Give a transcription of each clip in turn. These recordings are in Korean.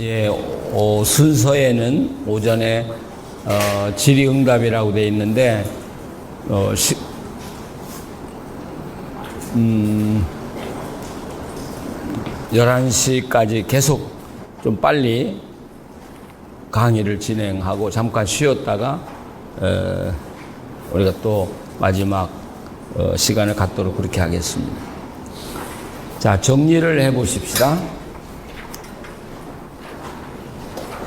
예, 순서에는 오전에 질의응답이라고 되어 있는데 11시까지 계속 좀 빨리 강의를 진행하고 잠깐 쉬었다가 우리가 또 마지막 시간을 갖도록 그렇게 하겠습니다. 자, 정리를 해 보십시다.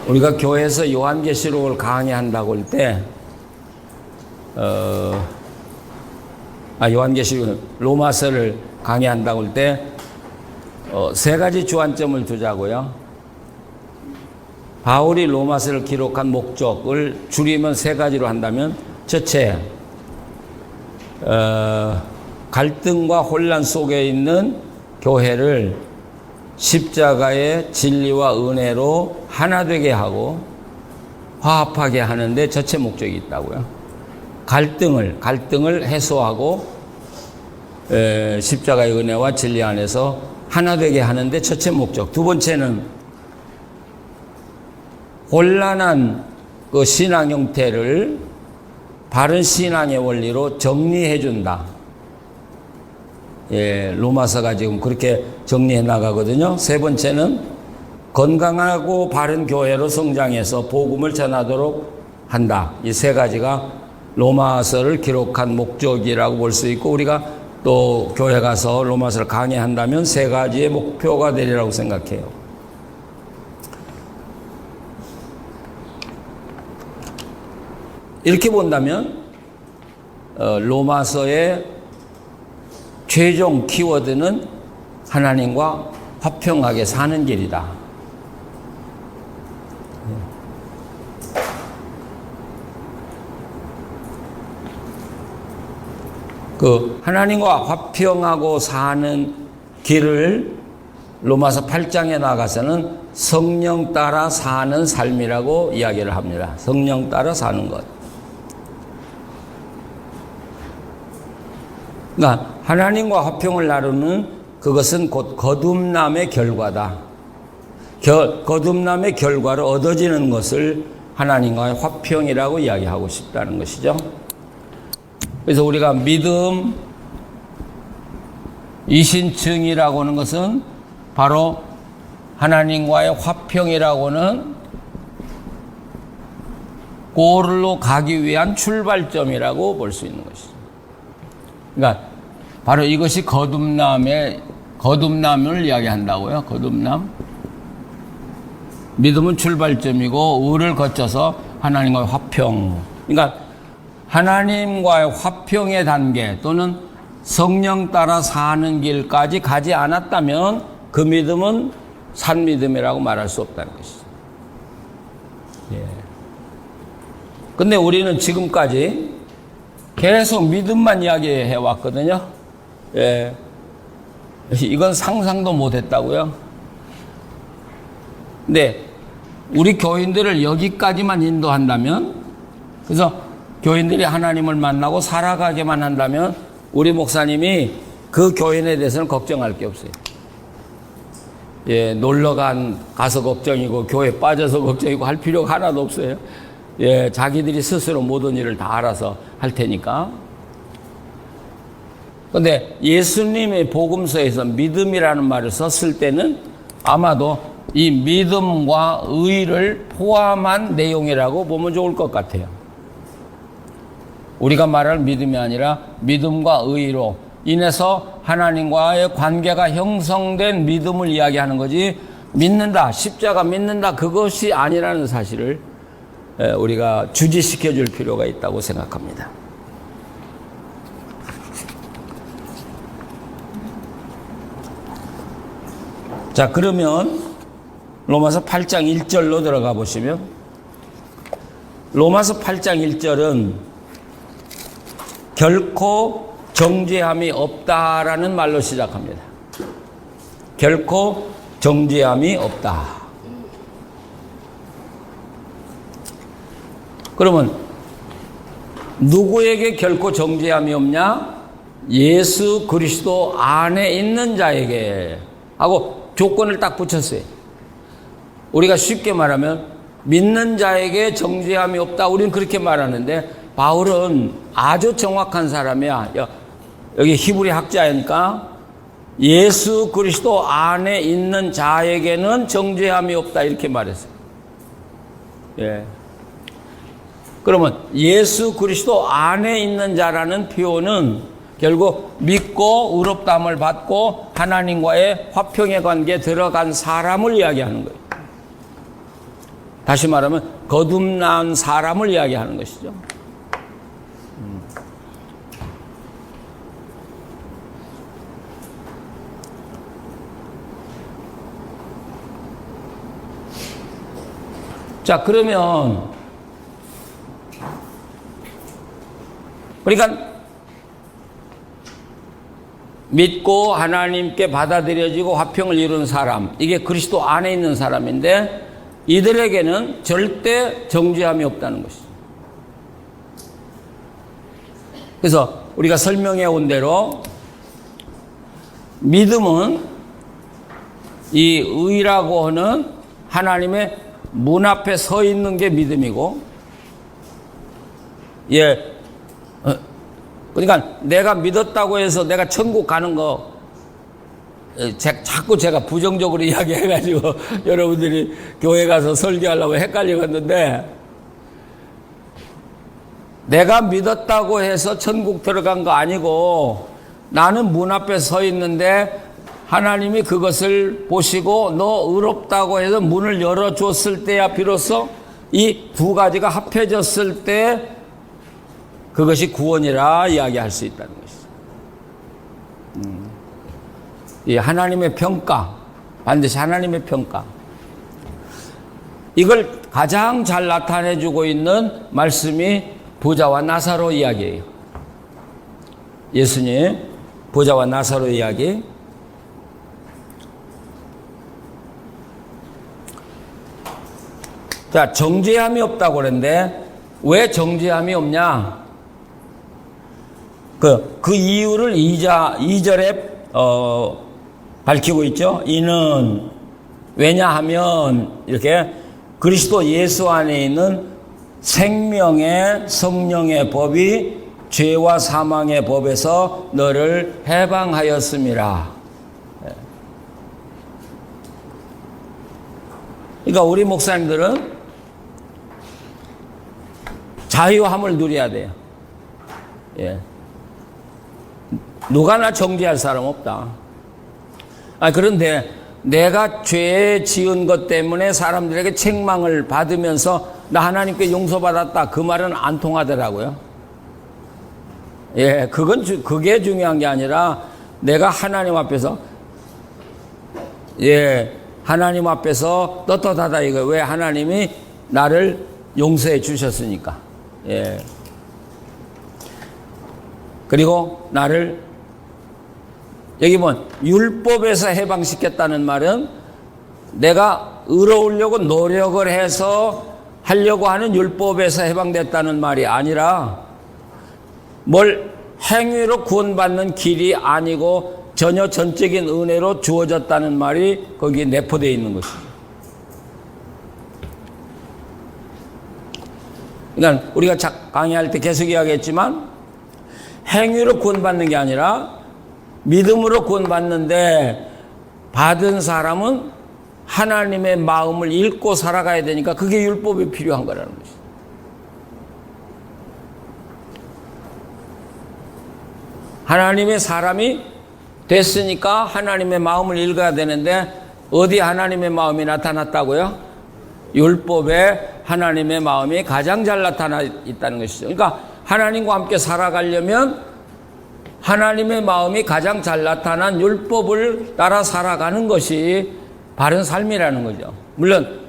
우리가 교회에서 요한계시록을 강의한다고 할 때 요한계시록 로마서를 강의한다고 할 때 세 가지 주안점을 두자고요. 바울이 로마서를 기록한 목적을 줄이면 세 가지로 한다면, 첫째, 갈등과 혼란 속에 있는 교회를 십자가의 진리와 은혜로 하나 되게 하고 화합하게 하는데 첫째 목적이 있다고요. 갈등을 해소하고 십자가의 은혜와 진리 안에서 하나 되게 하는데 첫째 목적. 두 번째는 혼란한 그 신앙 형태를 바른 신앙의 원리로 정리해 준다. 예, 로마서가 지금 그렇게 정리해 나가거든요. 세 번째는 건강하고 바른 교회로 성장해서 복음을 전하도록 한다. 이 세 가지가 로마서를 기록한 목적이라고 볼 수 있고, 우리가 또 교회 가서 로마서를 강의한다면 세 가지의 목표가 되리라고 생각해요. 이렇게 본다면 로마서의 최종 키워드는 하나님과 화평하게 사는 길이다. 그 하나님과 화평하고 사는 길을 로마서 8장에 나가서는 성령 따라 사는 삶이라고 이야기를 합니다. 성령 따라 사는 것. 그러니까 하나님과 화평을 나누는 그것은 곧 거듭남의 결과다. 거듭남의 결과로 얻어지는 것을 하나님과의 화평이라고 이야기하고 싶다는 것이죠. 그래서 우리가 믿음, 이신층이라고 하는 것은 바로 하나님과의 화평이라고는 골로 가기 위한 출발점이라고 볼 수 있는 것이죠. 그러니까 바로 이것이 거듭남을 이야기한다고요. 거듭남. 믿음은 출발점이고 의를 거쳐서 하나님과의 화평. 그러니까 하나님과의 화평의 단계 또는 성령 따라 사는 길까지 가지 않았다면 그 믿음은 산 믿음이라고 말할 수 없다는 것이죠. 예. 근데 우리는 지금까지 계속 믿음만 이야기해 왔거든요. 예. 이건 상상도 못 했다고요. 근데 우리 교인들을 여기까지만 인도한다면, 그래서 교인들이 하나님을 만나고 살아가게만 한다면 우리 목사님이 그 교인에 대해서는 걱정할 게 없어요. 예, 놀러 가서 걱정이고 교회 빠져서 걱정이고 할 필요가 하나도 없어요. 예, 자기들이 스스로 모든 일을 다 알아서 할 테니까. 그런데 예수님의 복음서에서 믿음이라는 말을 썼을 때는 아마도 이 믿음과 의를 포함한 내용이라고 보면 좋을 것 같아요. 우리가 말할 믿음이 아니라 믿음과 의로 인해서 하나님과의 관계가 형성된 믿음을 이야기하는 거지, 믿는다, 십자가 믿는다, 그것이 아니라는 사실을 우리가 주지시켜 줄 필요가 있다고 생각합니다. 자, 그러면 로마서 8장 1절로 들어가 보시면, 로마서 8장 1절은 결코 정죄함이 없다라는 말로 시작합니다. 결코 정죄함이 없다. 그러면 누구에게 결코 정죄함이 없냐? 예수 그리스도 안에 있는 자에게 하고 조건을 딱 붙였어요. 우리가 쉽게 말하면 믿는 자에게 정죄함이 없다. 우리는 그렇게 말하는데 바울은 아주 정확한 사람이야. 여기 히브리 학자니까 예수 그리스도 안에 있는 자에게는 정죄함이 없다. 이렇게 말했어요. 예. 그러면 예수 그리스도 안에 있는 자라는 표현은 결국 믿고 의롭다함을 받고 하나님과의 화평의 관계에 들어간 사람을 이야기하는 거예요. 다시 말하면 거듭난 사람을 이야기하는 것이죠. 자, 그러면 그러니까 믿고 하나님께 받아들여지고 화평을 이루는 사람, 이게 그리스도 안에 있는 사람인데 이들에게는 절대 정죄함이 없다는 것이죠. 그래서 우리가 설명해 온 대로 믿음은 이 의라고 하는 하나님의 문 앞에 서 있는 게 믿음이고, 예, 그러니까 내가 믿었다고 해서 내가 천국 가는 거, 자꾸 제가 부정적으로 이야기해가지고 여러분들이 교회 가서 설교하려고 헷갈리겠는데, 내가 믿었다고 해서 천국 들어간 거 아니고 나는 문 앞에 서 있는데 하나님이 그것을 보시고 너 의롭다고 해서 문을 열어줬을 때야 비로소 이 두 가지가 합해졌을 때 그것이 구원이라 이야기할 수 있다는 것이죠. 이 하나님의 평가, 반드시 하나님의 평가. 이걸 가장 잘 나타내주고 있는 말씀이 부자와 나사로 이야기예요. 예수님 부자와 나사로 이야기. 자, 정죄함이 없다고 그랬는데 왜 정죄함이 없냐? 그 이유를 2절에 밝히고 있죠. 이는 왜냐하면 이렇게 그리스도 예수 안에 있는 생명의 성령의 법이 죄와 사망의 법에서 너를 해방하였음이라. 그러니까 우리 목사님들은 자유함을 누려야 돼요. 예. 누가 나 정죄할 사람 없다. 그런데 내가 죄 지은 것 때문에 사람들에게 책망을 받으면서 나 하나님께 용서받았다, 그 말은 안 통하더라고요. 예, 그게 중요한 게 아니라 내가 하나님 앞에서, 예, 하나님 앞에서 떳떳하다 이거. 왜? 하나님이 나를 용서해 주셨으니까. 예. 그리고 나를, 여기 보면 율법에서 해방시켰다는 말은 내가 의로우려고 노력을 해서 하려고 하는 율법에서 해방됐다는 말이 아니라 뭘 행위로 구원받는 길이 아니고 전혀 전적인 은혜로 주어졌다는 말이 거기에 내포되어 있는 것이죠. 그러니까 우리가 강의할 때 계속 이야기했지만 행위로 구원받는 게 아니라 믿음으로 구원받는데 받은 사람은 하나님의 마음을 읽고 살아가야 되니까 그게 율법이 필요한 거라는 것이죠. 하나님의 사람이 됐으니까 하나님의 마음을 읽어야 되는데 어디 하나님의 마음이 나타났다고요? 율법에 하나님의 마음이 가장 잘 나타나 있다는 것이죠. 그러니까 하나님과 함께 살아가려면 하나님의 마음이 가장 잘 나타난 율법을 따라 살아가는 것이 바른 삶이라는 거죠. 물론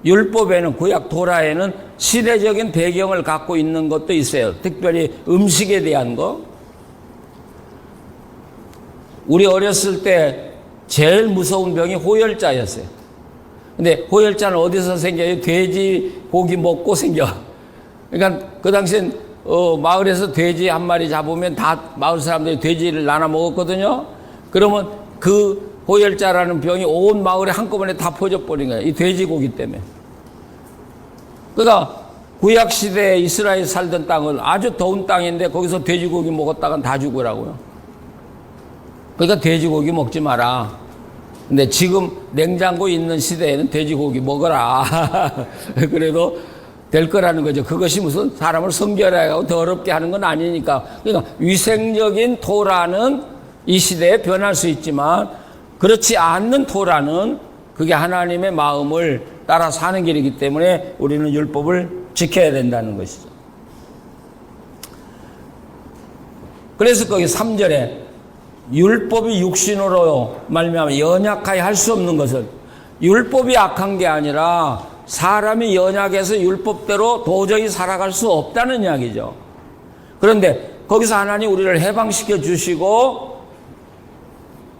율법에는, 구약 도라에는 시대적인 배경을 갖고 있는 것도 있어요. 특별히 음식에 대한 거. 우리 어렸을 때 제일 무서운 병이 호열자였어요. 근데 호열자는 어디서 생겨요? 돼지 고기 먹고 생겨. 그러니까 그 당시엔 마을에서 돼지 한 마리 잡으면 다 마을 사람들이 돼지를 나눠 먹었거든요. 그러면 그 호열자라는 병이 온 마을에 한꺼번에 다 퍼져버린 거예요. 이 돼지고기 때문에. 그러니까 구약시대에 이스라엘 살던 땅은 아주 더운 땅인데 거기서 돼지고기 먹었다간 다 죽으라고요. 그러니까 돼지고기 먹지 마라. 근데 지금 냉장고 있는 시대에는 돼지고기 먹어라. 그래도 될 거라는 거죠. 그것이 무슨 사람을 성결하고 더럽게 하는 건 아니니까. 그러니까 위생적인 토라는 이 시대에 변할 수 있지만 그렇지 않는 토라는 그게 하나님의 마음을 따라 사는 길이기 때문에 우리는 율법을 지켜야 된다는 것이죠. 그래서 거기 3절에 율법이 육신으로 말미암아 연약하여 할 수 없는 것은 율법이 악한 게 아니라 사람이 연약해서 율법대로 도저히 살아갈 수 없다는 이야기죠. 그런데 거기서 하나님 우리를 해방시켜 주시고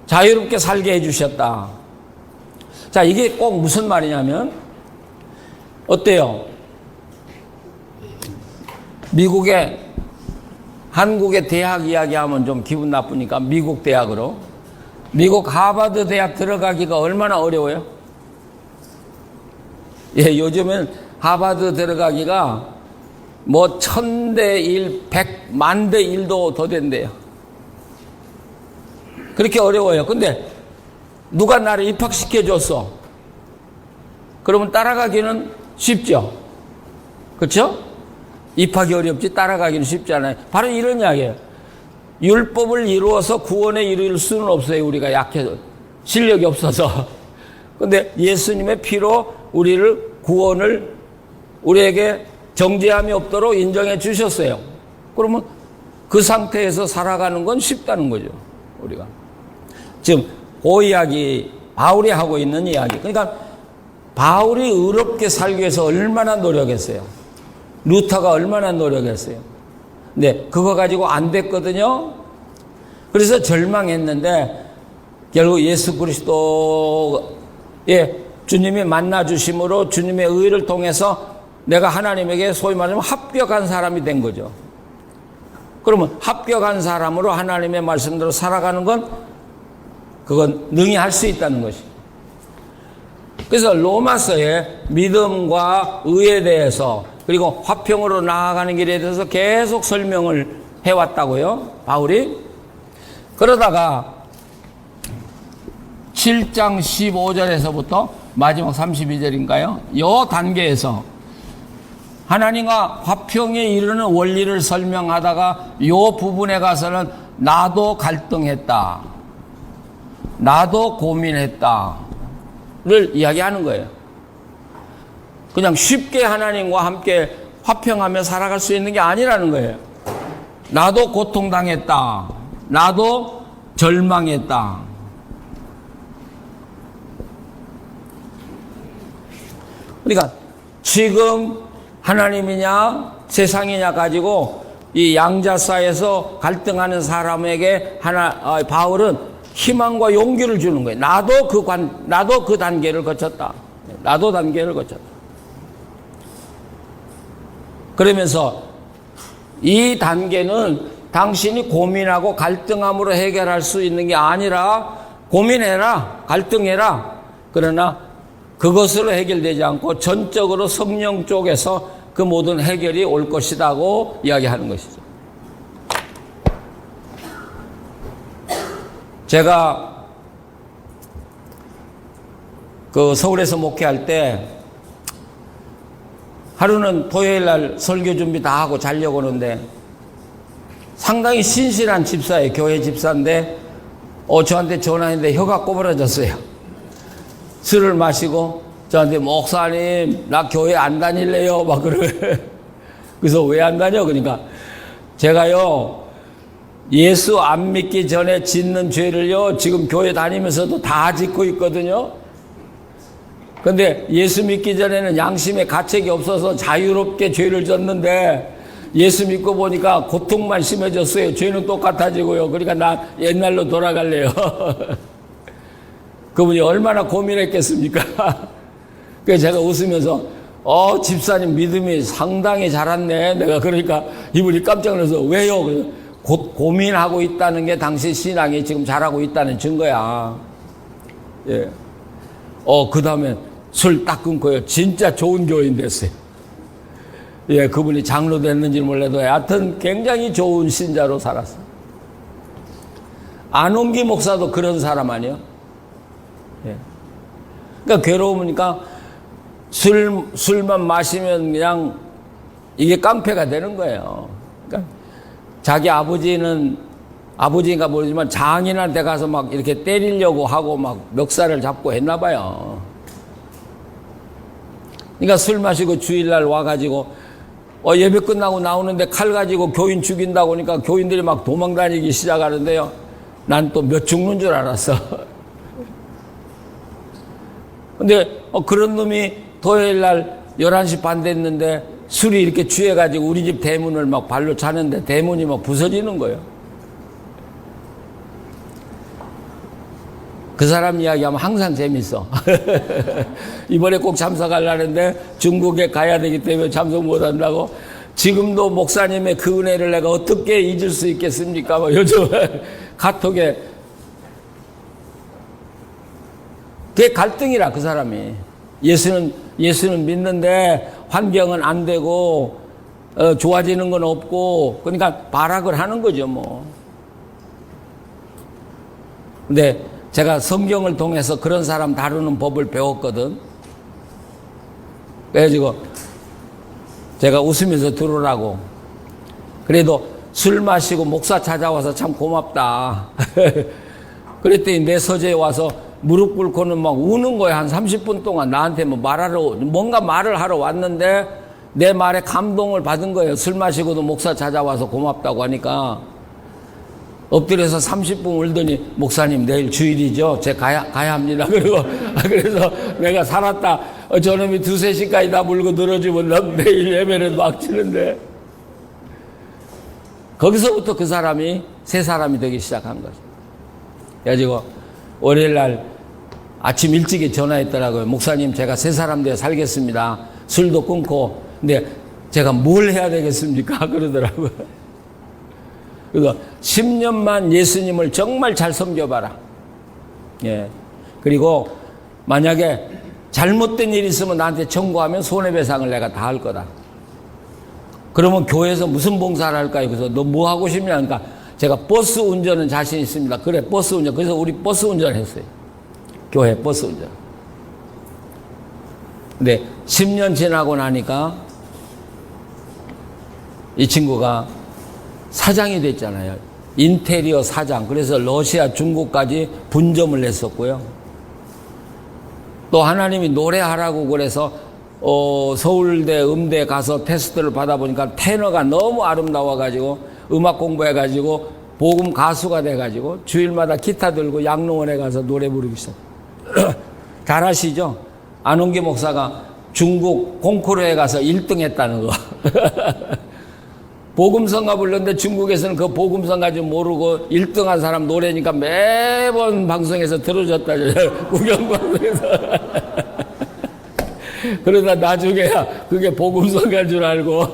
자유롭게 살게 해 주셨다. 자, 이게 꼭 무슨 말이냐면 어때요? 미국의 한국의 대학 이야기하면 좀 기분 나쁘니까 미국 대학으로. 미국 하버드 대학 들어가기가 얼마나 어려워요? 예, 요즘은 하버드 들어가기가 뭐 1000대 1, 100만 대 1도 더 된대요. 그렇게 어려워요. 근데 누가 나를 입학시켜줬어? 그러면 따라가기는 쉽죠? 그렇죠? 입학이 어렵지 따라가기는 쉽지 않아요. 바로 이런 이야기예요. 율법을 이루어서 구원에 이를 수는 없어요. 우리가 약해서 실력이 없어서. 근데 예수님의 피로 우리를 구원을 우리에게 정죄함이 없도록 인정해 주셨어요. 그러면 그 상태에서 살아가는 건 쉽다는 거죠. 우리가 지금 그 이야기 바울이 하고 있는 이야기. 그러니까 바울이 의롭게 살기 위해서 얼마나 노력했어요. 루터가 얼마나 노력했어요. 근데 그거 가지고 안 됐거든요. 그래서 절망했는데 결국 예수 그리스도의 주님이 만나주심으로 주님의 의를 통해서 내가 하나님에게 소위 말하면 합격한 사람이 된 거죠. 그러면 합격한 사람으로 하나님의 말씀대로 살아가는 건 그건 능히 할 수 있다는 것이죠. 그래서 로마서에 믿음과 의에 대해서 그리고 화평으로 나아가는 길에 대해서 계속 설명을 해왔다고요, 바울이. 그러다가 7장 15절에서부터 마지막 32절인가요? 이 단계에서 하나님과 화평에 이르는 원리를 설명하다가 이 부분에 가서는 나도 갈등했다, 나도 고민했다를 이야기하는 거예요. 그냥 쉽게 하나님과 함께 화평하며 살아갈 수 있는 게 아니라는 거예요. 나도 고통당했다, 나도 절망했다. 그러니까 지금 하나님이냐 세상이냐 가지고 이 양자사에서 갈등하는 사람에게 바울은 희망과 용기를 주는 거예요. 나도 그 단계를 거쳤다. 나도 단계를 거쳤다. 그러면서 이 단계는 당신이 고민하고 갈등함으로 해결할 수 있는 게 아니라 고민해라, 갈등해라. 그러나 그것으로 해결되지 않고 전적으로 성령 쪽에서 그 모든 해결이 올 것이라고 이야기하는 것이죠. 제가 그 서울에서 목회할 때 하루는 토요일 날 설교 준비 다 하고 자려고 하는데 상당히 신실한 집사예요. 교회 집사인데 저한테 전화했는데 혀가 꼬부라졌어요. 술을 마시고 저한테 목사님 나 교회 안 다닐래요 막 그래. 그래서 왜 안 다녀? 그러니까 제가요 예수 안 믿기 전에 짓는 죄를요 지금 교회 다니면서도 다 짓고 있거든요. 근데 예수 믿기 전에는 양심의 가책이 없어서 자유롭게 죄를 졌는데 예수 믿고 보니까 고통만 심해졌어요. 죄는 똑같아지고요. 그러니까 나 옛날로 돌아갈래요. 그분이 얼마나 고민했겠습니까? 그래서 제가 웃으면서 집사님 믿음이 상당히 자랐네. 내가 그러니까 이분이 깜짝 놀라서 왜요? 고민하고 있다는 게 당신 신앙이 지금 잘하고 있다는 증거야. 예. 그 다음에 술 딱 끊고요. 진짜 좋은 교인 됐어요. 예, 그분이 장로 됐는지 몰라도 하여튼 굉장히 좋은 신자로 살았어요. 안홍기 목사도 그런 사람 아니에요? 예. 그러니까 괴로우니까 술만 마시면 그냥 이게 깡패가 되는 거예요. 그러니까 자기 아버지인가 모르지만 장인한테 가서 막 이렇게 때리려고 하고 막 멱살을 잡고 했나 봐요. 그러니까 술 마시고 주일날 와가지고 예배 끝나고 나오는데 칼 가지고 교인 죽인다고 하니까 교인들이 막 도망다니기 시작하는데요. 난 또 몇 죽는 줄 알았어. 근데 그런 놈이 토요일날 11시 반 됐는데 술이 이렇게 취해가지고 우리 집 대문을 막 발로 차는데 대문이 막 부서지는 거예요. 그 사람 이야기하면 항상 재밌어. 이번에 꼭 참석하려는데 중국에 가야 되기 때문에 참석 못한다고. 지금도 목사님의 그 은혜를 내가 어떻게 잊을 수 있겠습니까? 뭐 요즘 카톡에. 그게 갈등이라, 그 사람이. 예수는 믿는데 환경은 안 되고 좋아지는 건 없고, 그러니까 발악을 하는 거죠 뭐. 근데 제가 성경을 통해서 그런 사람 다루는 법을 배웠거든. 그래가지고 제가 웃으면서 들으라고. 그래도 술 마시고 목사 찾아와서 참 고맙다. 그랬더니 내 서재에 와서 무릎 꿇고는 막 우는 거야. 한 30분 동안 나한테 뭔가 말을 하러 왔는데 내 말에 감동을 받은 거예요. 술 마시고도 목사 찾아와서 고맙다고 하니까. 엎드려서 30분 울더니 목사님 내일 주일이죠. 제가 가야 합니다. 그래서 내가 살았다. 저놈이 2-3시까지 다 물고 늘어지면 난 내일 예배는 막 치는데. 거기서부터 그 사람이 새 사람이 되기 시작한 거죠. 그래가지고 월요일날 아침 일찍에 전화했더라고요. 목사님 제가 새 사람 되어 살겠습니다. 술도 끊고. 근데 제가 뭘 해야 되겠습니까? 그러더라고요. 그래서 10년만 예수님을 정말 잘 섬겨봐라. 예. 그리고 만약에 잘못된 일이 있으면 나한테 청구하면 손해배상을 내가 다 할 거다. 그러면 교회에서 무슨 봉사를 할까요? 그래서 너 뭐 하고 싶냐? 그러니까 제가 버스 운전은 자신 있습니다. 그래, 버스 운전. 그래서 우리 버스 운전을 했어요. 교회 버스 운전. 근데 10년 지나고 나니까 이 친구가 사장이 됐잖아요. 인테리어 사장. 그래서 러시아, 중국까지 분점을 냈었고요. 또 하나님이 노래하라고 그래서 서울대 음대 가서 테스트를 받아보니까 테너가 너무 아름다워가지고 음악 공부해가지고 복음 가수가 돼가지고 주일마다 기타 들고 양로원에 가서 노래 부르기 시작. 잘 아시죠? 안홍기 목사가 중국 콩쿠르에 가서 1등 했다는 거. 복음성가 불렀는데 중국에서는 그 복음성 가지고 모르고 1등한 사람 노래니까 매번 방송에서 들어줬다. 구경방송에서. 그러다 나중에야 그게 복음성가인 줄 알고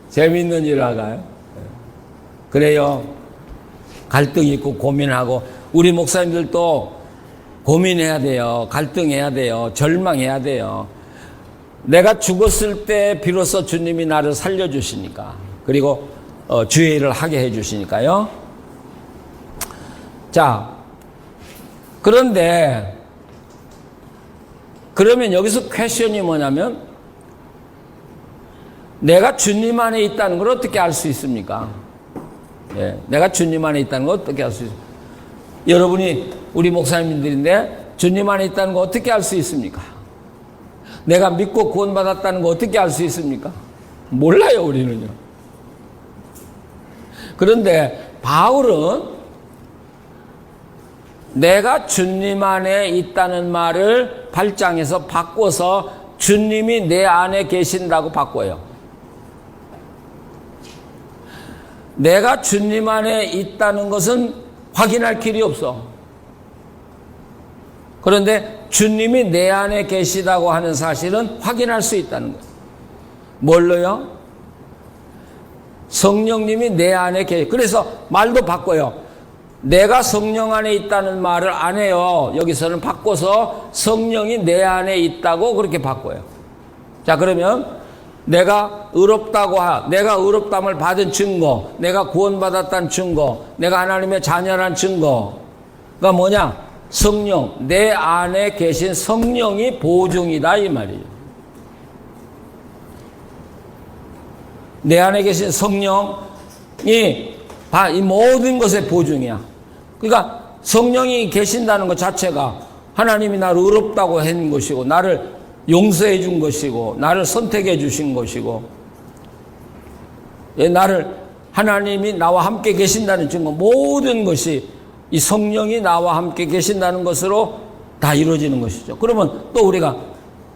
재밌는 일 하가요. 그래요. 갈등 있고 고민하고 우리 목사님들도 고민해야 돼요. 갈등해야 돼요. 절망해야 돼요. 내가 죽었을 때 비로소 주님이 나를 살려주시니까. 그리고 주의 일을 하게 해주시니까요. 자, 그런데 그러면 여기서 퀘션이 뭐냐면 내가 주님 안에 있다는 걸 어떻게 알 수 있습니까? 예, 내가 주님 안에 있다는 걸 어떻게 알 수 있습니까? 여러분이 우리 목사님들인데 주님 안에 있다는 거 어떻게 알 수 있습니까? 내가 믿고 구원받았다는 거 어떻게 알 수 있습니까? 몰라요, 우리는요. 그런데 바울은 내가 주님 안에 있다는 말을 8장에서 바꿔서 주님이 내 안에 계신다고 바꿔요. 내가 주님 안에 있다는 것은 확인할 길이 없어. 그런데 주님이 내 안에 계시다고 하는 사실은 확인할 수 있다는 거예요. 뭘로요? 성령님이 내 안에 계시. 그래서 말도 바꿔요. 내가 성령 안에 있다는 말을 안 해요. 여기서는 바꿔서 성령이 내 안에 있다고 그렇게 바꿔요. 자, 그러면 내가 의롭다함을 받은 증거, 내가 구원받았다는 증거, 내가 하나님의 자녀란 증거가 뭐냐? 성령, 내 안에 계신 성령이 보증이다 이 말이에요. 내 안에 계신 성령이 이 모든 것의 보증이야. 그러니까 성령이 계신다는 것 자체가 하나님이 나를 의롭다고 한 것이고, 나를 용서해 준 것이고, 나를 선택해 주신 것이고, 하나님이 나와 함께 계신다는 증거, 모든 것이 이 성령이 나와 함께 계신다는 것으로 다 이루어지는 것이죠. 그러면 또 우리가,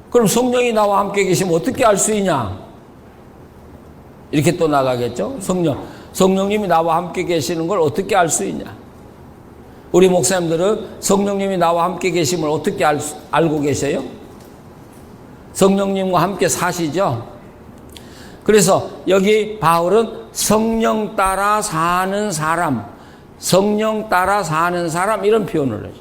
그럼 성령이 나와 함께 계시면 어떻게 알 수 있냐? 이렇게 또 나가겠죠? 성령님이 나와 함께 계시는 걸 어떻게 알 수 있냐? 우리 목사님들은 성령님이 나와 함께 계심을 어떻게 알고 계세요? 성령님과 함께 사시죠? 그래서 여기 바울은 성령 따라 사는 사람, 이런 표현을 해요.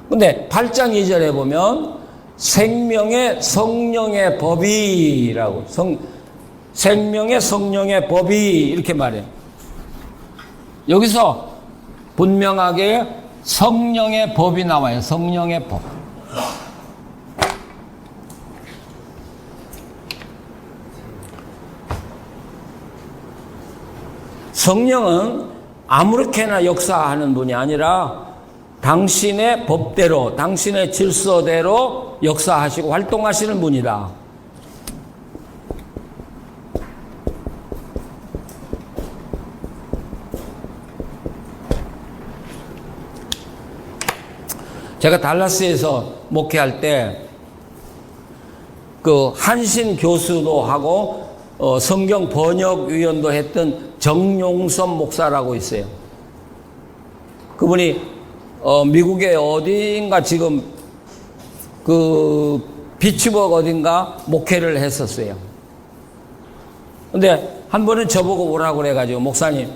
근데 8장 2절에 보면 생명의 성령의 법이라고, 생명의 성령의 법이 이렇게 말해요. 여기서 분명하게 성령의 법이 나와요. 성령의 법. 성령은 아무렇게나 역사하는 분이 아니라 당신의 법대로, 당신의 질서대로 역사하시고 활동하시는 분이다. 제가 달라스에서 목회할 때 그 한신 교수도 하고 성경 번역위원도 했던 정용섭 목사라고 있어요. 그분이 미국의 어딘가 지금 그 피츠버그 어딘가 목회를 했었어요. 근데 한 번은 저보고 오라고 그래가지고, 목사님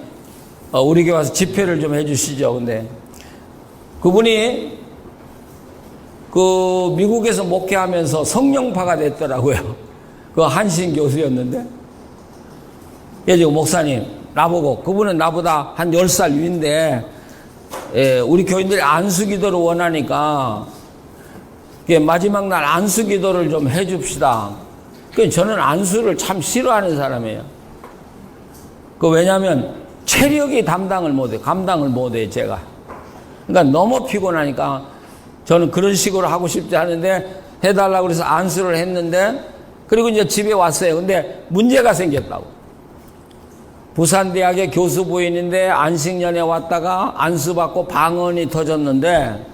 우리 교회 와서 집회를 좀 해주시죠. 근데 그분이 그 미국에서 목회하면서 성령파가 됐더라고요. 그 한신 교수였는데. 그래서 목사님 나보고, 그분은 나보다 한 10살 위인데, 우리 교인들이 안수기도를 원하니까 마지막 날 안수기도를 좀 해줍시다. 저는 안수를 참 싫어하는 사람이에요. 왜냐하면 체력이 감당을 못해요 제가. 그러니까 너무 피곤하니까 저는 그런 식으로 하고 싶지 않은데 해달라고 그래서 안수를 했는데, 그리고 이제 집에 왔어요. 근데 문제가 생겼다고. 부산대학의 교수 부인인데 안식년에 왔다가 안수받고 방언이 터졌는데,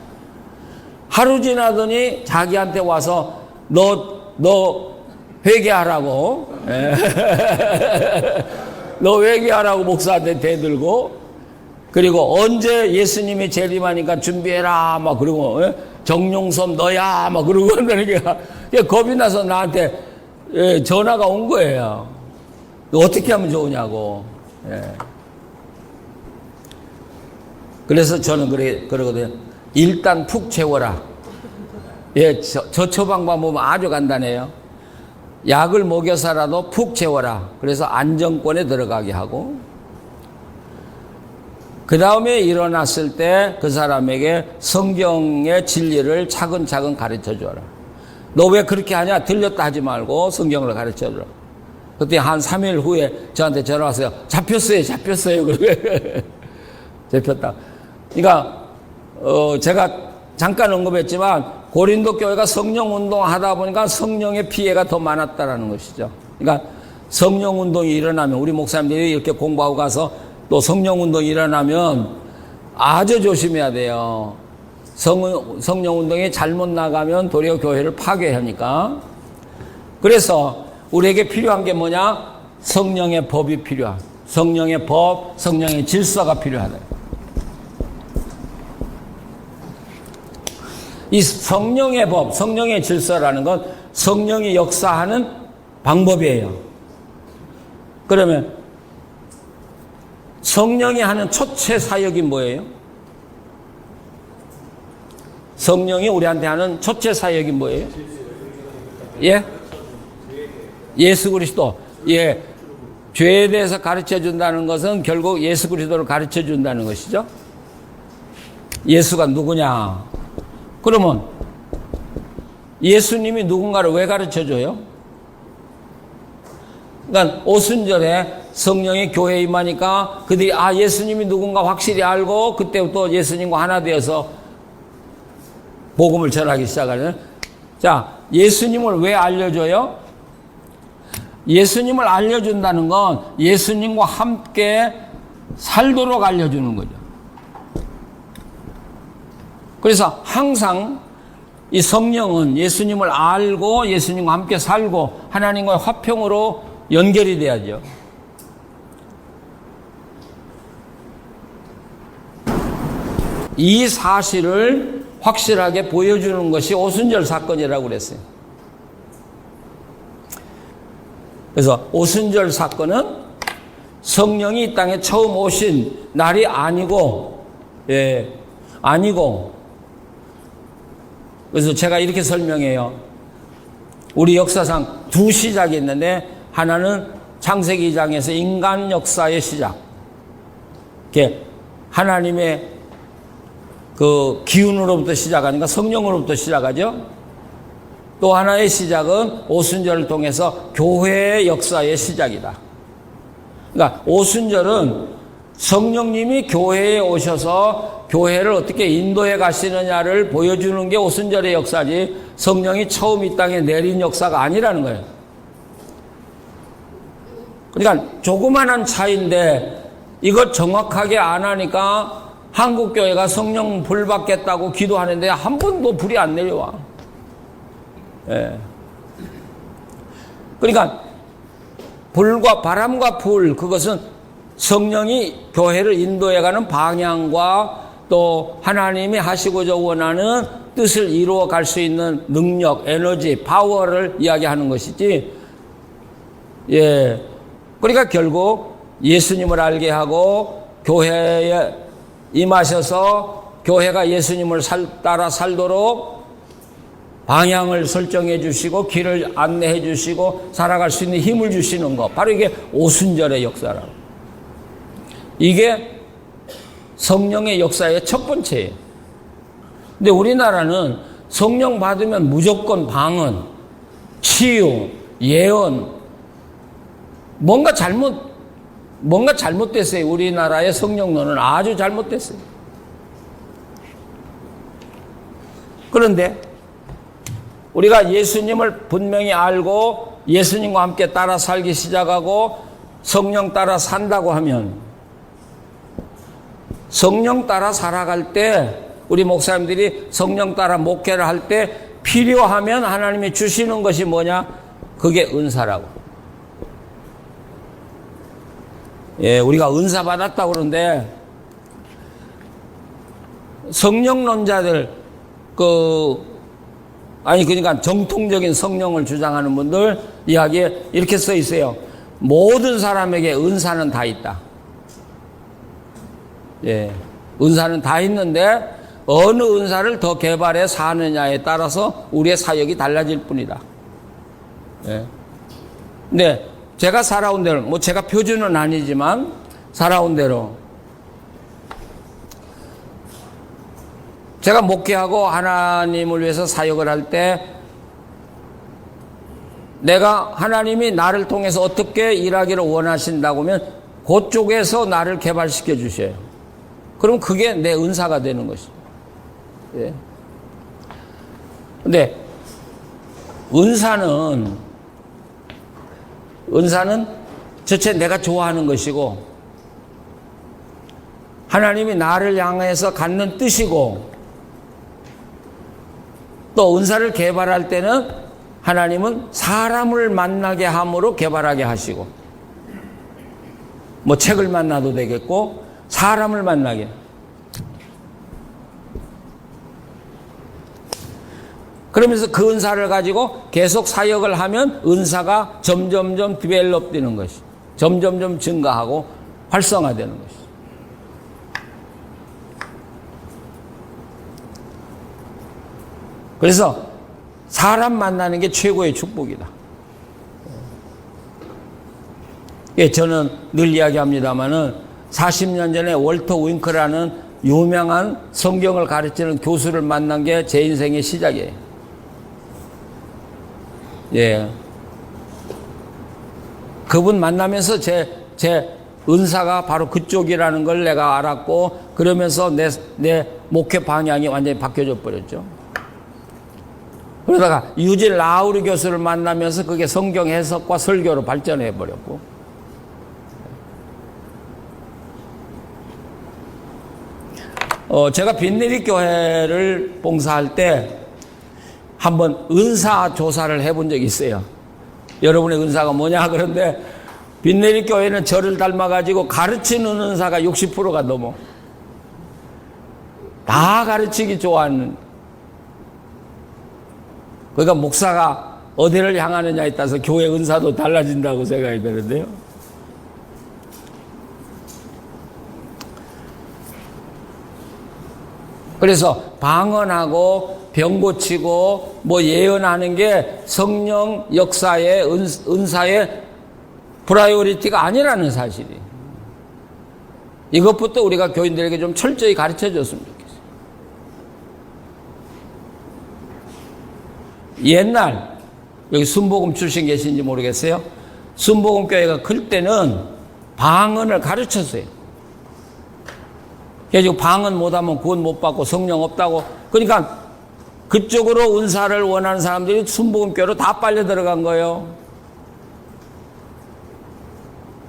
하루 지나더니 자기한테 와서 너 회개하라고 너 회개하라고 목사한테 대들고, 그리고 언제 예수님이 재림하니까 준비해라 막 그러고, 정용섭 너야 막 그러고 한다니까 겁이 나서 나한테 전화가 온 거예요. 어떻게 하면 좋으냐고. 그래서 저는 그러거든요. 일단 푹 채워라. 저 처방법 보면 아주 간단해요. 약을 먹여서라도 푹 채워라. 그래서 안정권에 들어가게 하고, 그 다음에 일어났을 때 그 사람에게 성경의 진리를 차근차근 가르쳐 줘라. 너 왜 그렇게 하냐? 들렸다 하지 말고 성경을 가르쳐 줘라. 그때 한 3일 후에 저한테 전화 왔어요. 잡혔어요. 잡혔다. 그러니까 제가 잠깐 언급했지만 고린도 교회가 성령 운동하다 보니까 성령의 피해가 더 많았다라는 것이죠. 그러니까 성령 운동이 일어나면, 우리 목사님들이 이렇게 공부하고 가서 또 성령 운동이 일어나면 아주 조심해야 돼요. 성령 운동이 잘못 나가면 도리어 교회를 파괴하니까. 그래서 우리에게 필요한 게 뭐냐? 성령의 법이 필요하다. 성령의 법, 성령의 질서가 필요하다. 이 성령의 법, 성령의 질서라는 건 성령이 역사하는 방법이에요. 그러면 성령이 하는 첫째 사역이 뭐예요? 성령이 우리한테 하는 첫째 사역이 뭐예요? 예? 예수 그리스도. 예. 죄에 대해서 가르쳐 준다는 것은 결국 예수 그리스도를 가르쳐 준다는 것이죠. 예수가 누구냐? 그러면 예수님이 누군가를 왜 가르쳐 줘요? 그러니까 오순절에 성령이 교회에 임하니까 그들이 예수님이 누군가 확실히 알고 그때부터 예수님과 하나 되어서 복음을 전하기 시작하는. 자, 예수님을 왜 알려줘요? 예수님을 알려준다는 건 예수님과 함께 살도록 알려주는 거죠. 그래서 항상 이 성령은 예수님을 알고 예수님과 함께 살고 하나님과의 화평으로 연결이 돼야죠. 이 사실을 확실하게 보여주는 것이 오순절 사건이라고 그랬어요. 그래서 오순절 사건은 성령이 이 땅에 처음 오신 날이 아니고, 아니고, 그래서 제가 이렇게 설명해요. 우리 역사상 두 시작이 있는데, 하나는 창세기 2장에서 인간 역사의 시작. 이렇게 하나님의 그 기운으로부터 시작하니까 성령으로부터 시작하죠. 또 하나의 시작은 오순절을 통해서 교회의 역사의 시작이다. 그러니까 오순절은 성령님이 교회에 오셔서 교회를 어떻게 인도해 가시느냐를 보여주는 게 오순절의 역사지 성령이 처음 이 땅에 내린 역사가 아니라는 거예요. 그러니까 조그만한 차이인데 이걸 정확하게 안 하니까 한국교회가 성령 불 받겠다고 기도하는데 한 번도 불이 안 내려와. 예. 그러니까 불과 바람과 불, 그것은 성령이 교회를 인도해가는 방향과 또 하나님이 하시고자 원하는 뜻을 이루어 갈 수 있는 능력, 에너지, 파워를 이야기하는 것이지. 예. 그러니까 결국 예수님을 알게 하고 교회에 임하셔서 교회가 예수님을 따라 살도록 방향을 설정해 주시고 길을 안내해 주시고 살아갈 수 있는 힘을 주시는 것, 바로 이게 오순절의 역사라고. 이게 성령의 역사의 첫 번째예요. 근데 우리나라는 성령 받으면 무조건 방언, 치유, 예언, 뭔가 잘못됐어요. 우리나라의 성령론은 아주 잘못됐어요. 그런데 우리가 예수님을 분명히 알고 예수님과 함께 따라 살기 시작하고 성령 따라 산다고 하면, 성령 따라 살아갈 때 우리 목사님들이 성령 따라 목회를 할 때 필요하면 하나님이 주시는 것이 뭐냐? 그게 은사라고. 예, 우리가 은사 받았다고 그러는데 성령론자들 그러니까 정통적인 성령을 주장하는 분들 이야기에 이렇게 써 있어요. 모든 사람에게 은사는 다 있다. 예, 은사는 다 있는데 어느 은사를 더 개발해 사느냐에 따라서 우리의 사역이 달라질 뿐이다. 예. 근데 제가 살아온 대로, 제가 표준은 아니지만 살아온 대로 제가 목회하고 하나님을 위해서 사역을 할 때 내가 하나님이 나를 통해서 어떻게 일하기를 원하신다고 하면 그쪽에서 나를 개발시켜 주셔요. 그럼 그게 내 은사가 되는 것이죠. 예. 근데 은사는 전체 내가 좋아하는 것이고 하나님이 나를 향해서 갖는 뜻이고, 또 은사를 개발할 때는 하나님은 사람을 만나게 함으로 개발하게 하시고, 책을 만나도 되겠고 사람을 만나게. 그러면서 그 은사를 가지고 계속 사역을 하면 은사가 점점점 디벨롭 되는 것이, 점점점 증가하고 활성화되는 것이죠. 그래서 사람 만나는 게 최고의 축복이다. 예, 저는 늘 이야기합니다마는 40년 전에 월터 윙크라는 유명한 성경을 가르치는 교수를 만난 게 제 인생의 시작이에요. 예. 그분 만나면서 제 은사가 바로 그쪽이라는 걸 내가 알았고, 그러면서 내 목회 방향이 완전히 바뀌어져 버렸죠. 그러다가 유진 라우리 교수를 만나면서 그게 성경 해석과 설교로 발전해 버렸고, 제가 빈내리 교회를 봉사할 때 한번 은사 조사를 해본 적이 있어요. 여러분의 은사가 뭐냐? 그런데 빈내리 교회는 저를 닮아가지고 가르치는 은사가 60%가 넘어. 다 가르치기 좋아하는. 그러니까 목사가 어디를 향하느냐에 따라서 교회 은사도 달라진다고 생각이 되는데요. 그래서 방언하고 병 고치고 뭐 예언하는 게 성령 역사의 은사의 프라이오리티가 아니라는 사실이. 이것부터 우리가 교인들에게 좀 철저히 가르쳐 줬으면 좋겠어요. 옛날 여기 순복음 출신 계신지 모르겠어요. 순복음 교회가 클 때는 방언을 가르쳤어요. 그래서 방언 못하면 구원 못 받고 성령 없다고. 그러니까 그쪽으로 은사를 원하는 사람들이 순복음교회로 다 빨려 들어간 거예요.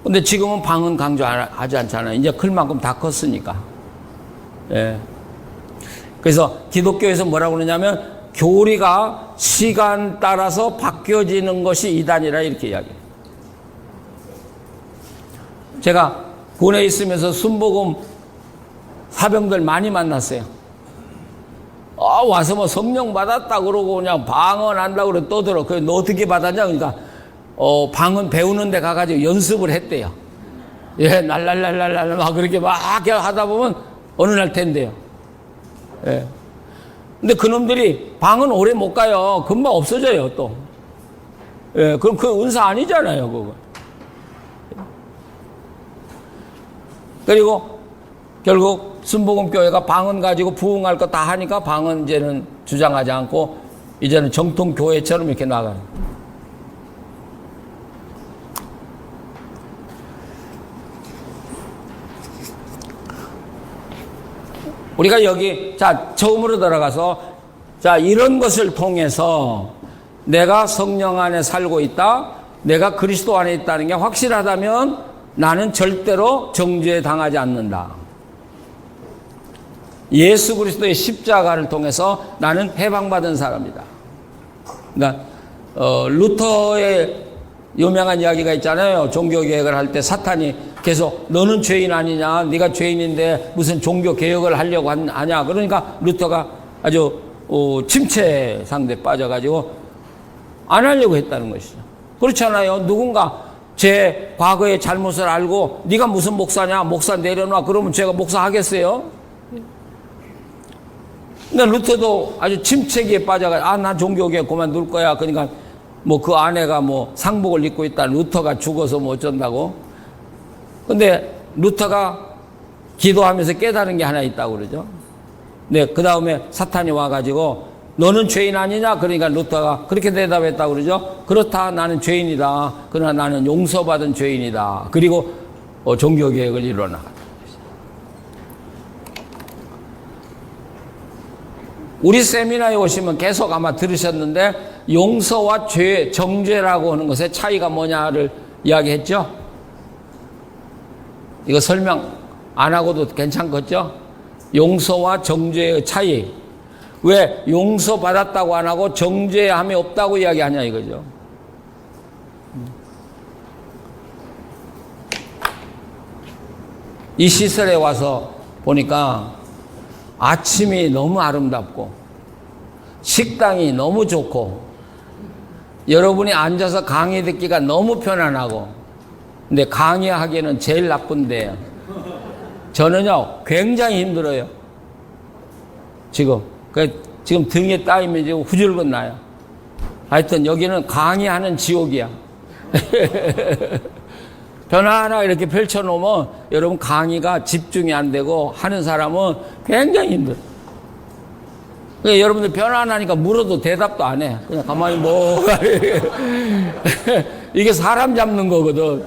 근데 지금은 방언 강조하지 않잖아요. 이제 클 만큼 다 컸으니까. 예. 그래서 기독교에서 뭐라고 그러냐면 교리가 시간 따라서 바뀌어지는 것이 이단이라 이렇게 이야기해요. 제가 군에 있으면서 순복음 사병들 많이 만났어요. 와서 뭐 성령 받았다 그러고 그냥 방언한다 그러고 떠들어. 그래, 너 어떻게 받았냐? 그러니까 방언 배우는 데 가가지고 연습을 했대요. 예, 날랄랄랄랄 막 그렇게 막 하다 보면 어느 날 텐데요. 예. 근데 그놈들이 방언 오래 못 가요. 금방 없어져요, 또. 예, 그럼 그 은사 아니잖아요, 그거. 그리고 결국 순복음교회가 방언 가지고 부흥할 거 다 하니까 방언 이제는 주장하지 않고 이제는 정통교회처럼 이렇게 나가요. 우리가 여기 처음으로 들어가서 이런 것을 통해서 내가 성령 안에 살고 있다, 내가 그리스도 안에 있다는 게 확실하다면 나는 절대로 정죄에 당하지 않는다. 예수 그리스도의 십자가를 통해서 나는 해방받은 사람이다. 그러니까 루터의 유명한 이야기가 있잖아요. 종교개혁을 할 때 사탄이 계속 너는 죄인 아니냐, 네가 죄인인데 무슨 종교개혁을 하려고 하냐. 그러니까 루터가 아주 침체 상태에 빠져가지고 안 하려고 했다는 것이죠. 그렇잖아요. 누군가 제 과거의 잘못을 알고 네가 무슨 목사냐, 목사 내려놔. 그러면 제가 목사 하겠어요? 근데 루터도 아주 침체기에 빠져가, 난 종교개혁 그만둘 거야. 그러니까 뭐 그 아내가 뭐 상복을 입고 있다. 루터가 죽어서 뭐 어쩐다고. 근데 루터가 기도하면서 깨달은 게 하나 있다고 그러죠. 네, 그 다음에 사탄이 와가지고 너는 죄인 아니냐? 그러니까 루터가 그렇게 대답했다고 그러죠. 그렇다, 나는 죄인이다. 그러나 나는 용서받은 죄인이다. 그리고 종교개혁을 이뤄나갔다. 우리 세미나에 오시면 계속 아마 들으셨는데 용서와 죄, 정죄라고 하는 것의 차이가 뭐냐를 이야기했죠. 이거 설명 안 하고도 괜찮겠죠? 용서와 정죄의 차이. 왜 용서받았다고 안 하고 정죄함이 없다고 이야기하냐 이거죠. 이 시설에 와서 보니까 아침이 너무 아름답고 식당이 너무 좋고 여러분이 앉아서 강의 듣기가 너무 편안하고 근데 강의하기에는 제일 나쁜데요. 저는요, 굉장히 힘들어요. 지금. 지금 등에 따이면 지금 후줄근 나요. 하여튼 여기는 강의하는 지옥이야. 편안하게 이렇게 펼쳐놓으면 여러분 강의가 집중이 안 되고 하는 사람은 굉장히 힘들어. 그러니까 여러분들 편안하니까 물어도 대답도 안 해. 그냥 가만히 뭐. 이게 사람 잡는 거거든.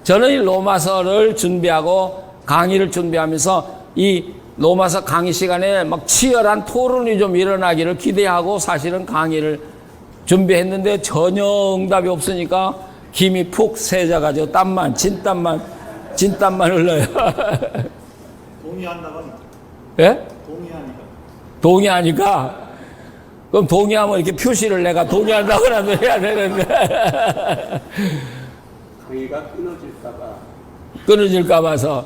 저는 이 로마서를 준비하고 강의를 준비하면서 이 로마서 강의 시간에 막 치열한 토론이 좀 일어나기를 기대하고 사실은 강의를 준비했는데 전혀 응답이 없으니까 김이 푹 새져가지고 진땀만 흘러요. 동의한다고 합니다. 예? 동의하니까. 그럼 동의하면 이렇게 표시를 내가 동의한다고라도 해야 되는데. 강의가 끊어질까 봐서.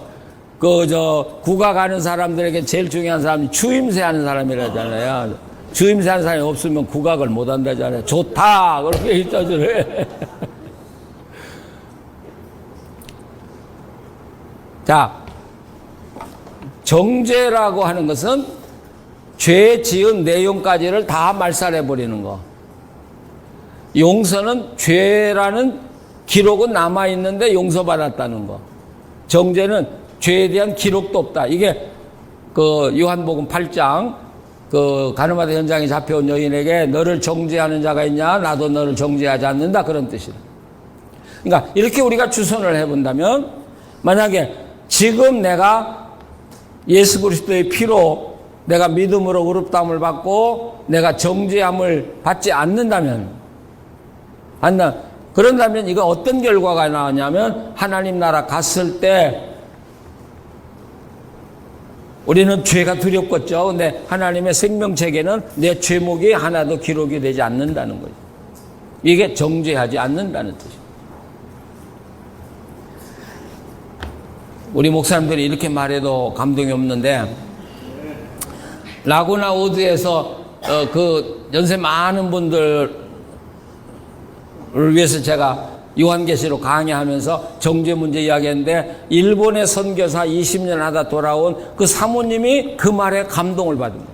국악 하는 사람들에게 제일 중요한 사람이 추임새 하는 사람이라잖아요. 추임새 하는 사람이 없으면 국악을 못 한다잖아요. 좋다! 그렇게 있다잖아요. 자, 정죄라고 하는 것은 죄 지은 내용까지를 다 말살해버리는 거. 용서는 죄라는 기록은 남아있는데 용서받았다는 거. 정죄는 죄에 대한 기록도 없다. 이게 요한복음 8장 가늠하다 현장에 잡혀온 여인에게 너를 정죄하는 자가 있냐? 나도 너를 정죄하지 않는다. 그런 뜻이다. 그러니까 이렇게 우리가 추선을 해본다면 만약에 지금 내가 예수 그리스도의 피로 내가 믿음으로 의롭다함을 받고 내가 정죄함을 받지 않는다면 그런다면 이건 어떤 결과가 나오냐면 하나님 나라 갔을 때 우리는 죄가 두렵겠죠. 근데 하나님의 생명책에는 내 죄목이 하나도 기록이 되지 않는다는 거죠. 이게 정죄하지 않는다는 뜻이에요. 우리 목사님들이 이렇게 말해도 감동이 없는데 라구나 우드에서 연세 많은 분들을 위해서 제가 요한계시록 강의하면서 정죄 문제 이야기했는데 일본의 선교사 20년 하다 돌아온 그 사모님이 그 말에 감동을 받은 거예요.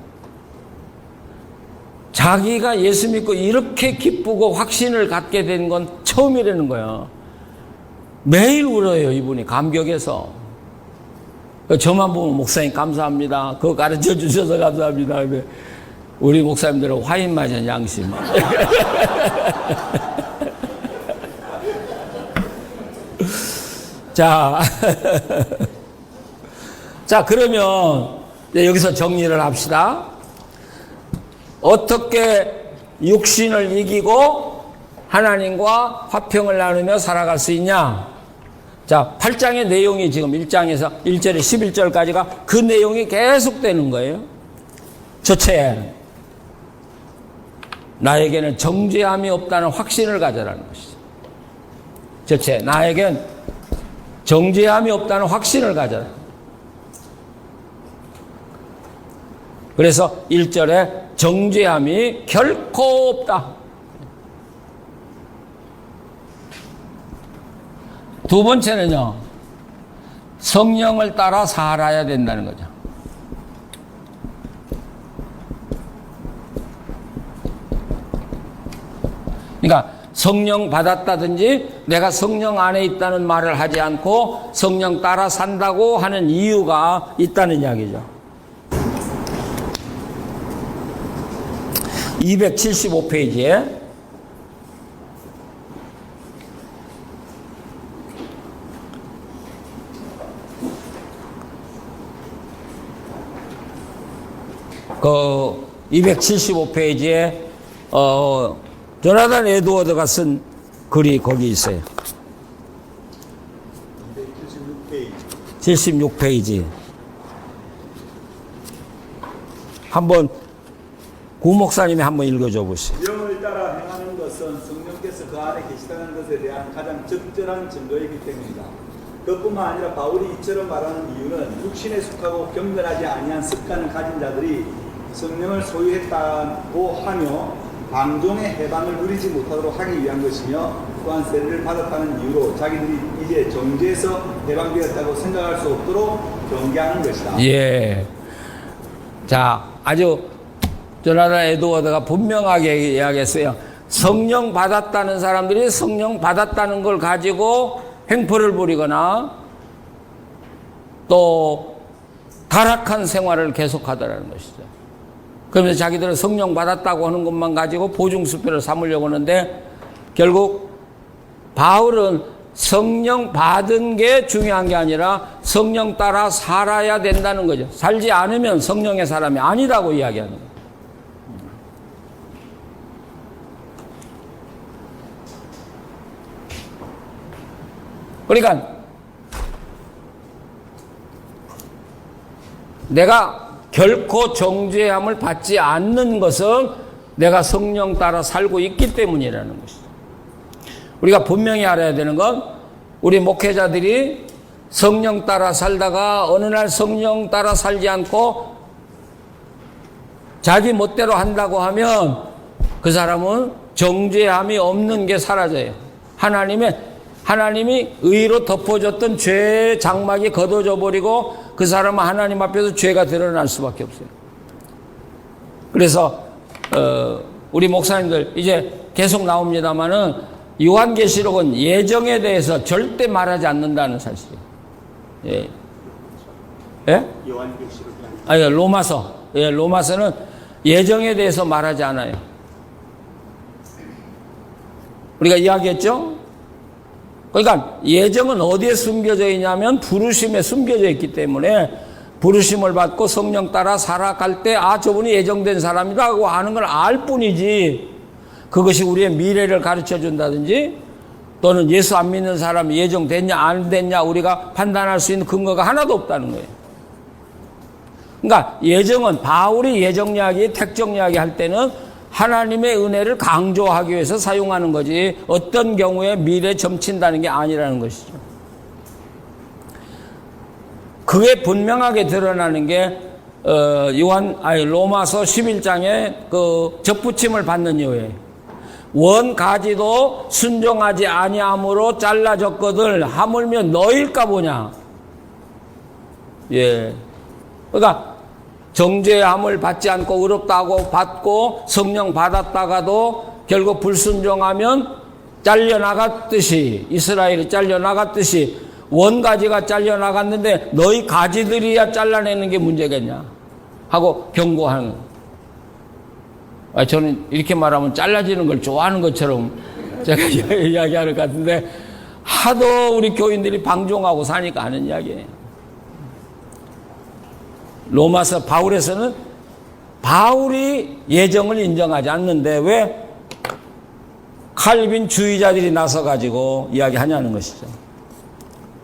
자기가 예수 믿고 이렇게 기쁘고 확신을 갖게 된 건 처음이라는 거예요. 매일 울어요, 이분이 감격해서. 저만 보면 목사님 감사합니다. 그거 가르쳐 주셔서 감사합니다. 근데 우리 목사님들은 화인 맞은 양심. 자, 그러면 여기서 정리를 합시다. 어떻게 육신을 이기고 하나님과 화평을 나누며 살아갈 수 있냐? 자, 8장의 내용이 지금 1장에서 1절에 11절까지가 그 내용이 계속되는 거예요. 첫째, 나에게는 정죄함이 없다는 확신을 가져라는 것이죠. 첫째, 나에겐 정죄함이 없다는 확신을 가져라. 그래서 1절에 정죄함이 결코 없다. 두 번째는요, 성령을 따라 살아야 된다는 거죠. 그러니까 성령 받았다든지 내가 성령 안에 있다는 말을 하지 않고 성령 따라 산다고 하는 이유가 있다는 이야기죠. 275페이지에 그 275페이지에 조나단 에드워드가 쓴 글이 거기 있어요. 76페이지. 한번 구 목사님이 한번 읽어줘 보시죠. 영을 따라 행하는 것은 성령께서 그 안에 계시다는 것에 대한 가장 적절한 증거이기 때문이다. 그뿐만 아니라 바울이 이처럼 말하는 이유는 육신에 속하고 경건하지 아니한 습관을 가진 자들이 성령을 소유했다고 하며 방종의 해방을 누리지 못하도록 하기 위한 것이며 또한 세례를 받았다는 이유로 자기들이 이제 정죄에서 해방되었다고 생각할 수 없도록 경계하는 것이다. 예. 자, 아주 조나단 에드워드가 분명하게 이야기했어요. 성령 받았다는 사람들이 성령 받았다는 걸 가지고 행포를 부리거나 또 타락한 생활을 계속하더라는 것이죠. 그러면서 자기들은 성령 받았다고 하는 것만 가지고 보증수표를 삼으려고 하는데 결국 바울은 성령 받은 게 중요한 게 아니라 성령 따라 살아야 된다는 거죠. 살지 않으면 성령의 사람이 아니라고 이야기하는 거예요. 그러니까 내가 결코 정죄함을 받지 않는 것은 내가 성령 따라 살고 있기 때문이라는 것이죠. 우리가 분명히 알아야 되는 건 우리 목회자들이 성령 따라 살다가 어느 날 성령 따라 살지 않고 자기 멋대로 한다고 하면 그 사람은 정죄함이 없는 게 사라져요. 하나님이 의로 덮어줬던 죄의 장막이 걷어져 버리고 그 사람은 하나님 앞에서 죄가 드러날 수밖에 없어요. 그래서 우리 목사님들 이제 계속 나옵니다마는 요한계시록은 예정에 대해서 절대 말하지 않는다는 사실이에요. 예. 예? 요한계시록이 아니, 로마서. 예, 로마서는 예정에 대해서 말하지 않아요. 우리가 이야기했죠? 그러니까 예정은 어디에 숨겨져 있냐면 부르심에 숨겨져 있기 때문에 부르심을 받고 성령 따라 살아갈 때 아, 저분이 예정된 사람이다 하고 하는 걸 알 뿐이지 그것이 우리의 미래를 가르쳐 준다든지 또는 예수 안 믿는 사람이 예정됐냐 안 됐냐 우리가 판단할 수 있는 근거가 하나도 없다는 거예요. 그러니까 예정은 바울이 예정 이야기, 택정 이야기 할 때는 하나님의 은혜를 강조하기 위해서 사용하는 거지 어떤 경우에 미래 점친다는 게 아니라는 것이죠. 그게 분명하게 드러나는 게 로마서 11장에 그 접붙임을 받는 이유에 원 가지도 순종하지 아니함으로 잘라졌거든 하물며 너일까 보냐. 예. 그러니까 정죄함을 받지 않고 의롭다고 받고 성령 받았다가도 결국 불순종하면 잘려나갔듯이 이스라엘이 잘려나갔듯이 원가지가 잘려나갔는데 너희 가지들이야 잘라내는 게 문제겠냐 하고 경고하는 거예요. 저는 이렇게 말하면 잘라지는 걸 좋아하는 것처럼 제가 이야기하는 것 같은데 하도 우리 교인들이 방종하고 사니까 하는 이야기예요. 로마서 바울에서는 바울이 예정을 인정하지 않는데 왜 칼빈 주의자들이 나서가지고 이야기하냐는 것이죠.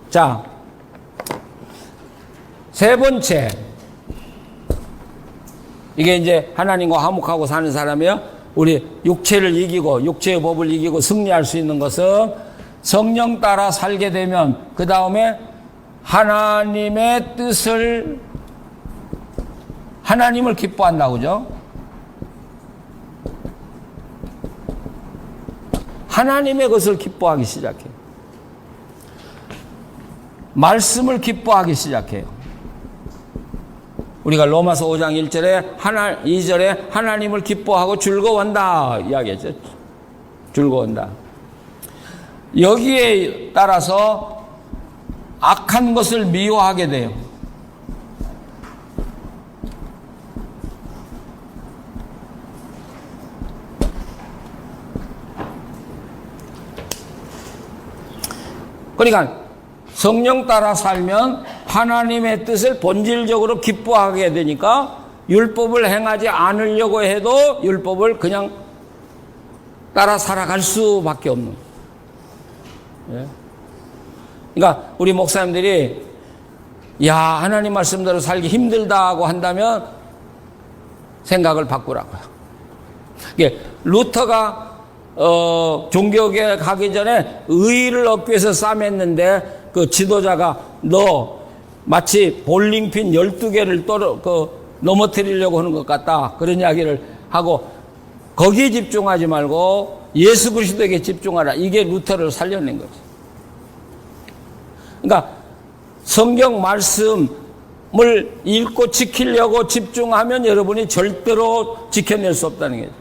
자, 세 번째. 이게 이제 하나님과 화목하고 사는 사람이요. 우리 육체를 이기고 육체의 법을 이기고 승리할 수 있는 것은 성령 따라 살게 되면 그 다음에 하나님의 뜻을 하나님을 기뻐한다고 그죠? 하나님의 것을 기뻐하기 시작해요. 말씀을 기뻐하기 시작해요. 우리가 로마서 5장 1절에 2절에 하나님을 기뻐하고 즐거워한다 이야기했죠. 즐거워한다. 여기에 따라서 악한 것을 미워하게 돼요. 그러니까 성령 따라 살면 하나님의 뜻을 본질적으로 기뻐하게 되니까 율법을 행하지 않으려고 해도 율법을 그냥 따라 살아갈 수밖에 없는. 예. 그러니까 우리 목사님들이 야 하나님 말씀대로 살기 힘들다고 한다면 생각을 바꾸라고요. 이게 루터가 종교계 가기 전에 의의를 얻기 위해서 싸맸는데 그 지도자가 너 마치 볼링핀 12개를 넘어뜨리려고 하는 것 같다. 그런 이야기를 하고 거기에 집중하지 말고 예수 그리스도에게 집중하라. 이게 루터를 살려낸 거죠. 그러니까 성경 말씀을 읽고 지키려고 집중하면 여러분이 절대로 지켜낼 수 없다는 거죠.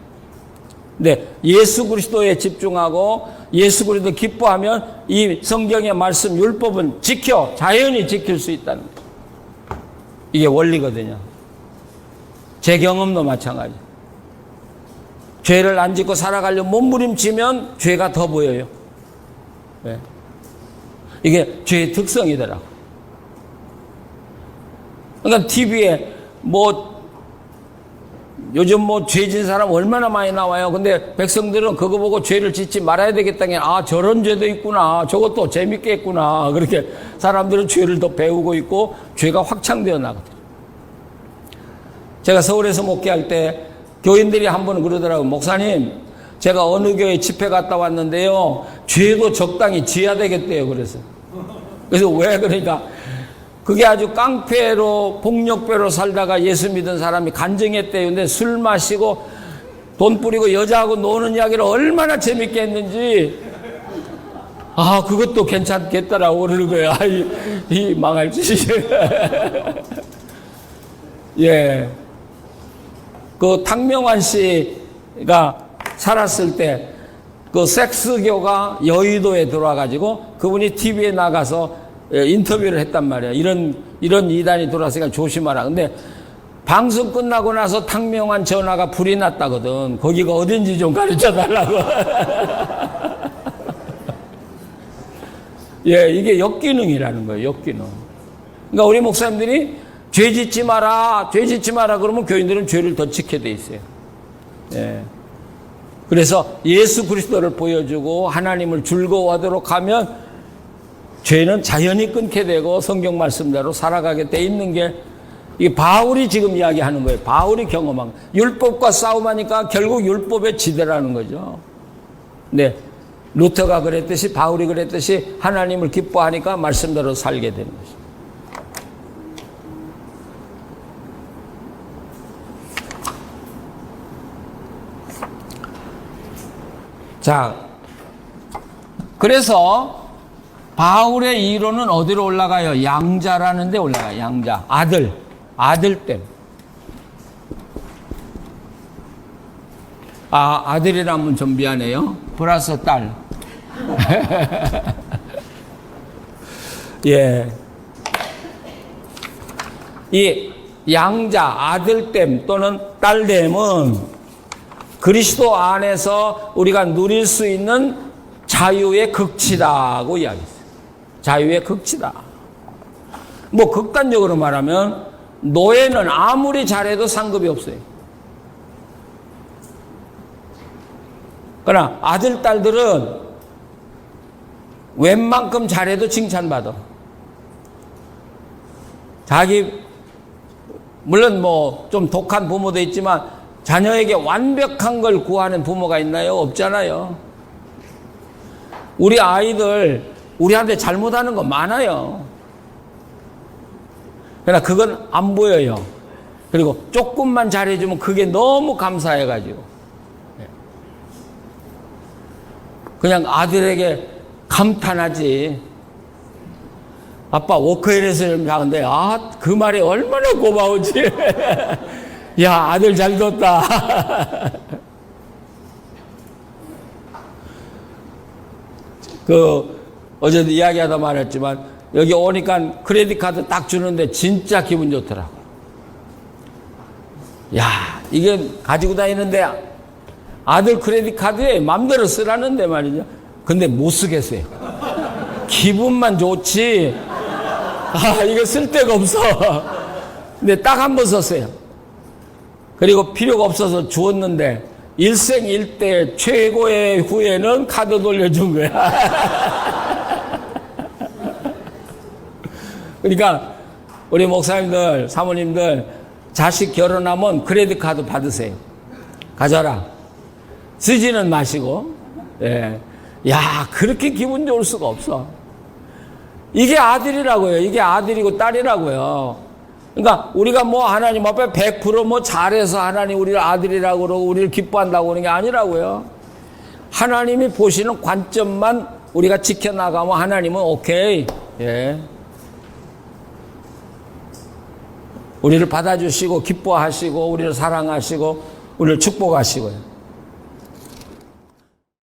근데 예수 그리스도에 집중하고 예수 그리스도 기뻐하면 이 성경의 말씀 율법은 자연히 지킬 수 있다는 거죠. 이게 원리거든요. 제 경험도 마찬가지. 죄를 안 짓고 살아가려고 몸부림치면 죄가 더 보여요. 네. 이게 죄의 특성이더라고. 그러니까 TV에 요즘 죄진 사람 얼마나 많이 나와요. 근데 백성들은 그거 보고 죄를 짓지 말아야 되겠다는 게, 저런 죄도 있구나. 저것도 재밌게 했구나. 그렇게 사람들은 죄를 더 배우고 있고 죄가 확장되어 나거든요. 제가 서울에서 목회할 때 교인들이 한 번은 그러더라고요. 목사님, 제가 어느 교회 집회 갔다 왔는데요. 죄도 적당히 지어야 되겠대요. 그래서 왜 그러니까 그게 아주 깡패로 폭력배로 살다가 예수 믿은 사람이 간증했대요. 근데 술 마시고 돈 뿌리고 여자하고 노는 이야기를 얼마나 재밌게 했는지 그것도 괜찮겠더라고 그러는 거예요. 이 망할 짓이. 예. 그 탕명환 씨가 살았을 때 그 섹스교가 여의도에 들어와가지고 그분이 TV에 나가서 인터뷰를 했단 말이야. 이런 이단이 들어왔으니까 조심하라. 근데 방송 끝나고 나서 탕명환 전화가 불이 났다거든. 거기가 어딘지 좀 가르쳐 달라고. 예, 이게 역기능이라는 거예요. 역기능. 그러니까 우리 목사님들이 죄 짓지 마라 그러면 교인들은 죄를 더 지게 돼 있어요. 예. 그래서 예수 그리스도를 보여주고 하나님을 즐거워하도록 하면 죄는 자연히 끊게 되고 성경 말씀대로 살아가게 돼 있는 게 이게 바울이 지금 이야기하는 거예요. 바울이 경험한 거예요. 율법과 싸움하니까 결국 율법에 지대라는 거죠. 네, 루터가 그랬듯이 바울이 그랬듯이 하나님을 기뻐하니까 말씀대로 살게 되는 거죠. 자, 그래서 바울의 이론은 어디로 올라가요? 양자라는 데 올라가요. 양자. 아들됨. 아들이라면 좀 미안해요. 플러스 딸. 예. 이 양자, 아들됨 또는 딸됨은 그리스도 안에서 우리가 누릴 수 있는 자유의 극치라고 이야기했어요. 자유의 극치다. 극단적으로 말하면 노예는 아무리 잘해도 상급이 없어요. 그러나 아들, 딸들은 웬만큼 잘해도 칭찬받아. 물론 좀 독한 부모도 있지만 자녀에게 완벽한 걸 구하는 부모가 있나요? 없잖아요. 우리 아이들 우리한테 잘못하는 거 많아요. 그러나 그건 안 보여요. 그리고 조금만 잘해주면 그게 너무 감사해가지고 그냥 아들에게 감탄하지. 아빠 워크힐에서 하는데 그 말이 얼마나 고마우지. 야, 아들 잘 뒀다. 어제도 이야기하다 말했지만 여기 오니까 크레딧 카드 딱 주는데 진짜 기분 좋더라고. 야, 이게 가지고 다니는데 아들 크레딧 카드에 맘대로 쓰라는데 말이죠. 근데 못 쓰겠어요. 기분만 좋지. 이거 쓸 데가 없어. 근데 딱 한 번 썼어요. 그리고 필요가 없어서 주었는데 일생일대 최고의 후회는 카드 돌려준 거야. 그러니까 우리 목사님들, 사모님들 자식 결혼하면 크레딧 카드 받으세요. 가져라. 쓰지는 마시고. 예. 야, 그렇게 기분 좋을 수가 없어. 이게 아들이라고요. 이게 아들이고 딸이라고요. 그러니까 우리가 하나님 앞에 100% 잘해서 하나님 우리를 아들이라고 그러고 우리를 기뻐한다고 그러는 게 아니라고요. 하나님이 보시는 관점만 우리가 지켜나가면 하나님은 오케이. 예. 우리를 받아주시고 기뻐하시고 우리를 사랑하시고 우리를 축복하시고요.